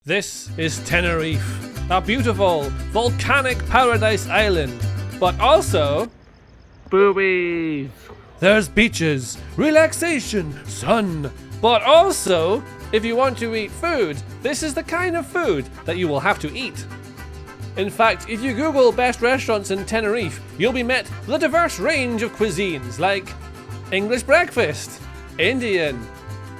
This is Tenerife, a beautiful volcanic paradise island, but also boobies. There's beaches, relaxation, sun, but also, if you want to eat food, this is the kind of food that you will have to eat. In fact, if you Google best restaurants in Tenerife, you'll be met with a diverse range of cuisines like English breakfast, Indian,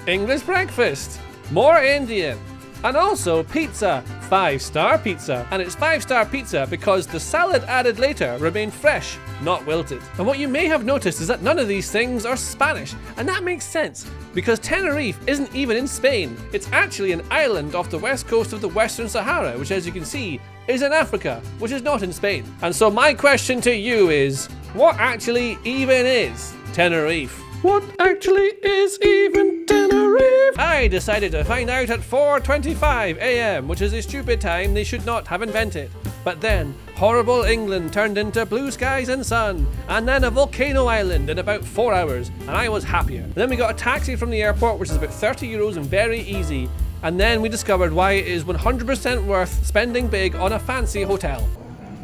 English breakfast, more Indian, and also pizza, 5-star pizza. And it's 5-star pizza because the salad added later remained fresh, not wilted. And what you may have noticed is that none of these things are Spanish, and that makes sense because Tenerife isn't even in Spain. It's actually an island off the west coast of the Western Sahara, which, as you can see, is in Africa, which is not in Spain. And so my question to you is, what actually even is Tenerife? What actually is even Tenerife? I decided to find out at 4:25 a.m, which is a stupid time they should not have invented. But then, horrible England turned into blue skies and sun, and then a volcano island in about 4 hours, and I was happier. And then we got a taxi from the airport, which is about 30 euros and very easy. And then we discovered why it is 100% worth spending big on a fancy hotel.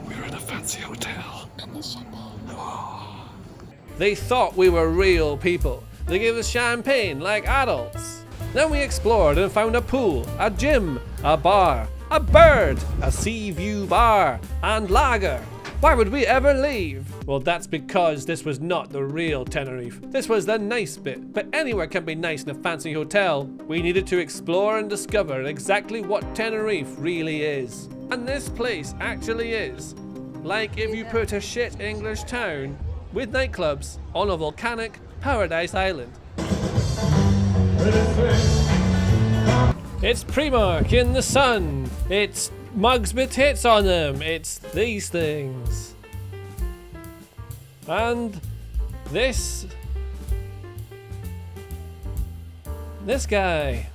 We're in a fancy hotel in the summer. They thought we were real people. They gave us champagne like adults. Then we explored and found a pool, a gym, a bar, a bird, a sea view bar, and lager. Why would we ever leave? Well, that's because this was not the real Tenerife. This was the nice bit. But anywhere can be nice in a fancy hotel. We needed to explore and discover exactly what Tenerife really is. And this place actually is like if you put a shit English town with nightclubs on a volcanic paradise island. It's Primark in the sun. It's mugs with tits on them. It's these things. And this guy.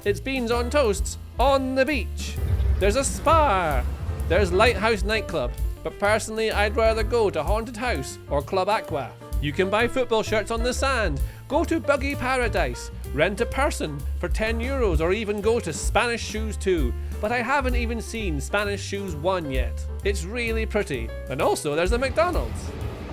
It's beans on toast on the beach. There's a spa. There's Lighthouse nightclub. But personally, I'd rather go to Haunted House or Club Aqua. You can buy football shirts on the sand, go to Buggy Paradise, rent a person for 10 euros, or even go to Spanish Shoes 2. But I haven't even seen Spanish Shoes 1 yet. It's really pretty. And also there's a McDonald's.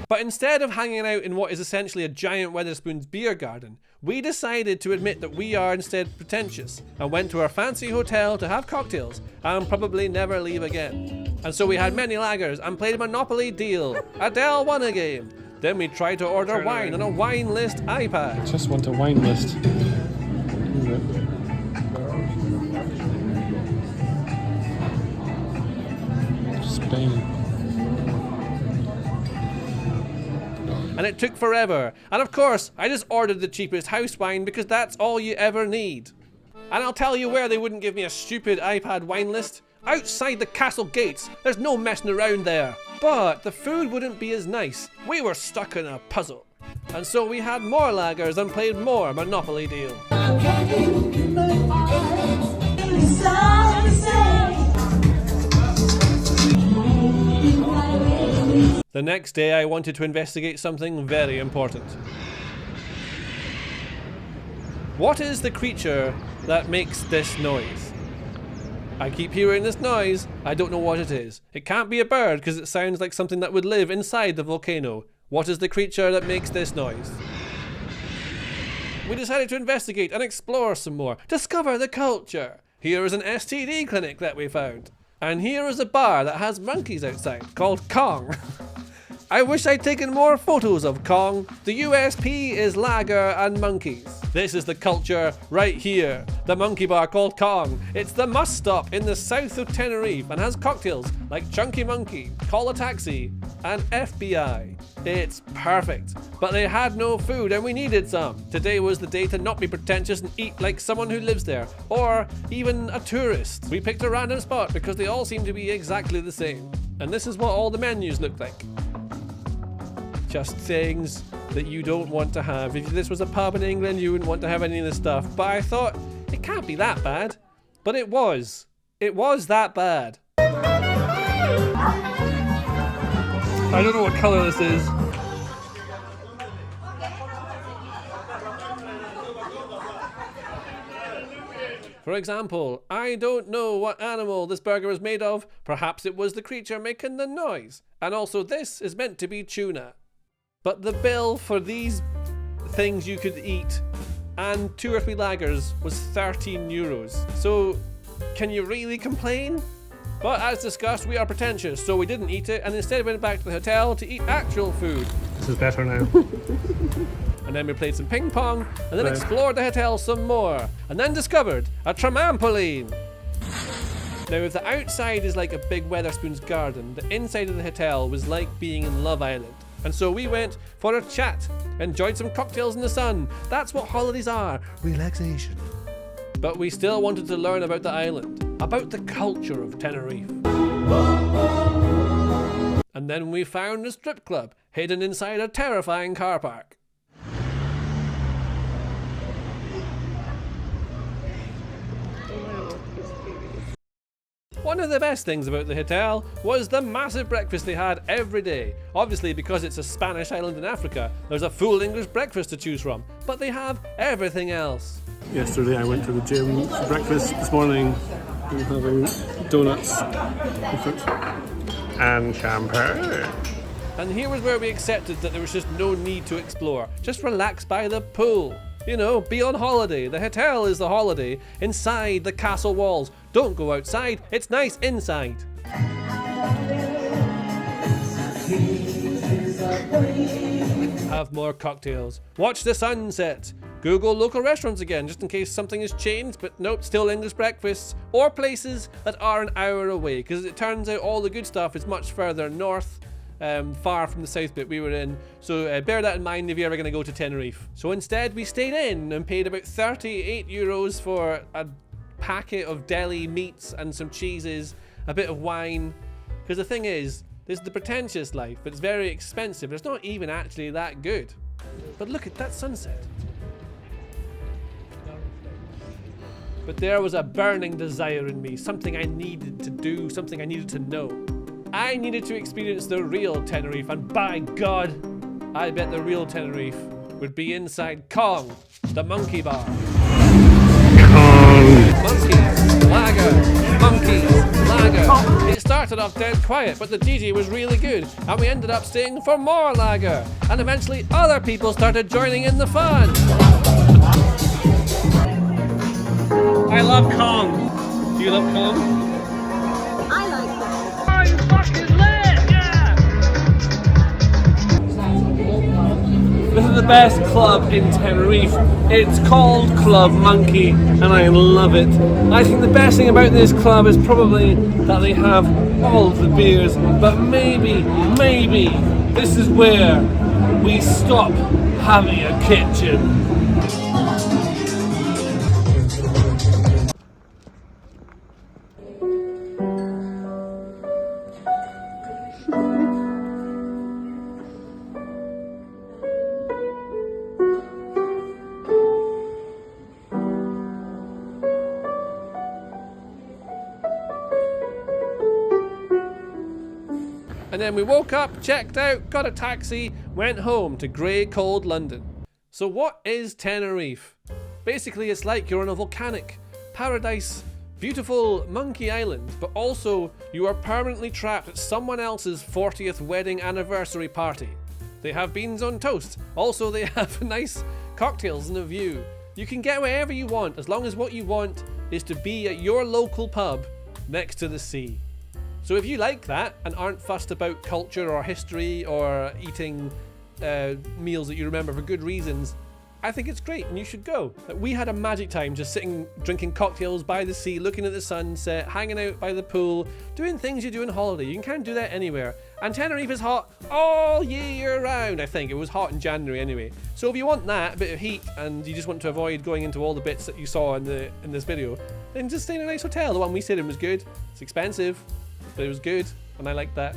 But instead of hanging out in what is essentially a giant Wetherspoons beer garden, we decided to admit that we are instead pretentious and went to our fancy hotel to have cocktails and probably never leave again. And so we had many lagers and played Monopoly Deal. Adele won a game. Then we tried to order wine on a wine list iPad. I just want a wine list. Spain. And it took forever. And of course, I just ordered the cheapest house wine because that's all you ever need. And I'll tell you where they wouldn't give me a stupid iPad wine list. Outside the castle gates. There's no messing around there. But the food wouldn't be as nice. We were stuck in a puzzle. And so we had more lagers and played more Monopoly Deal. The next day I wanted to investigate something very important. What is the creature that makes this noise? I keep hearing this noise. I don't know what it is. It can't be a bird because it sounds like something that would live inside the volcano. What is the creature that makes this noise? We decided to investigate and explore some more. Discover the culture. Here is an STD clinic that we found. And here is a bar that has monkeys outside called Kong. I wish I'd taken more photos of Kong. The USP is lager and monkeys. This is the culture right here. The monkey bar called Kong. It's the must stop in the south of Tenerife and has cocktails like Chunky Monkey, Call a Taxi, and FBI. It's perfect. But they had no food and we needed some. Today was the day to not be pretentious and eat like someone who lives there, or even a tourist. We picked a random spot because they all seem to be exactly the same. And this is what all the menus look like. Just things that you don't want to have. If this was a pub in England, you wouldn't want to have any of this stuff. But I thought, it can't be that bad. But it was. It was that bad. I don't know what colour this is. For example, I don't know what animal this burger is made of. Perhaps it was the creature making the noise. And also this is meant to be tuna. But the bill for these things you could eat and 2 or 3 lagers was 13 euros. So can you really complain? But as discussed, we are pretentious, so we didn't eat it and instead went back to the hotel to eat actual food. This is better now. And then we played some ping pong and then explored the hotel some more and then discovered a trampoline. Now if the outside is like a big Weatherspoon's garden, the inside of the hotel was like being in Love Island. And so we went for a chat, enjoyed some cocktails in the sun. That's what holidays are, relaxation. But we still wanted to learn about the island, about the culture of Tenerife. And then we found a strip club hidden inside a terrifying car park. One of the best things about the hotel was the massive breakfast they had every day. Obviously, because it's a Spanish island in Africa, there's a full English breakfast to choose from, but they have everything else. Yesterday I went to the gym for breakfast. This morning I'm having donuts and champagne. And here was where we accepted that there was just no need to explore. Just relax by the pool. You know, be on holiday. The hotel is the holiday inside the castle walls. Don't go outside, it's nice inside. Have more cocktails. Watch the sunset. Google local restaurants again, just in case something has changed, but nope, still English breakfasts. Or places that are an hour away, because it turns out all the good stuff is much further north. Far from the south bit we were in, so bear that in mind if you're ever going to go to Tenerife. So instead we stayed in and paid about 38 euros for a packet of deli meats and some cheeses, a bit of wine, because the thing is, this is the pretentious life, but it's very expensive. It's not even actually that good. But look at that sunset. But there was a burning desire in me, something I needed to do, something I needed to know. I needed to experience the real Tenerife, and by God, I bet the real Tenerife would be inside Kong, the monkey bar. Monkeys, lager, monkeys, lager. It started off dead quiet, but the DJ was really good, and we ended up staying for more lager. And eventually other people started joining in the fun. I love Kong. Do you love Kong? This is the best club in Tenerife. It's called Club Monkey and I love it. I think the best thing about this club is probably that they have all of the beers, but maybe this is where we stop having a kitchen. And then we woke up, checked out, got a taxi, went home to grey, cold London. So what is Tenerife? Basically, it's like you're on a volcanic paradise, beautiful monkey island, but also you are permanently trapped at someone else's 40th wedding anniversary party. They have beans on toast. Also, they have nice cocktails and a view. You can get wherever you want, as long as what you want is to be at your local pub next to the sea. So if you like that and aren't fussed about culture or history or eating meals that you remember for good reasons, I think it's great and you should go. We had a magic time just sitting, drinking cocktails by the sea, looking at the sunset, hanging out by the pool, doing things you do on holiday. You can kind of do that anywhere. And Tenerife is hot all year round, I think. It was hot in January anyway. So if you want that, a bit of heat, and you just want to avoid going into all the bits that you saw in this video, then just stay in a nice hotel. The one we stayed in was good. It's expensive, but it was good, and I liked that.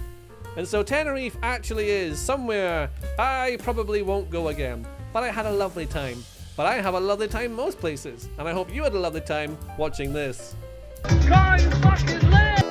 And so Tenerife actually is somewhere I probably won't go again, but I had a lovely time. But I have a lovely time most places, and I hope you had a lovely time watching this. God, you fucking live!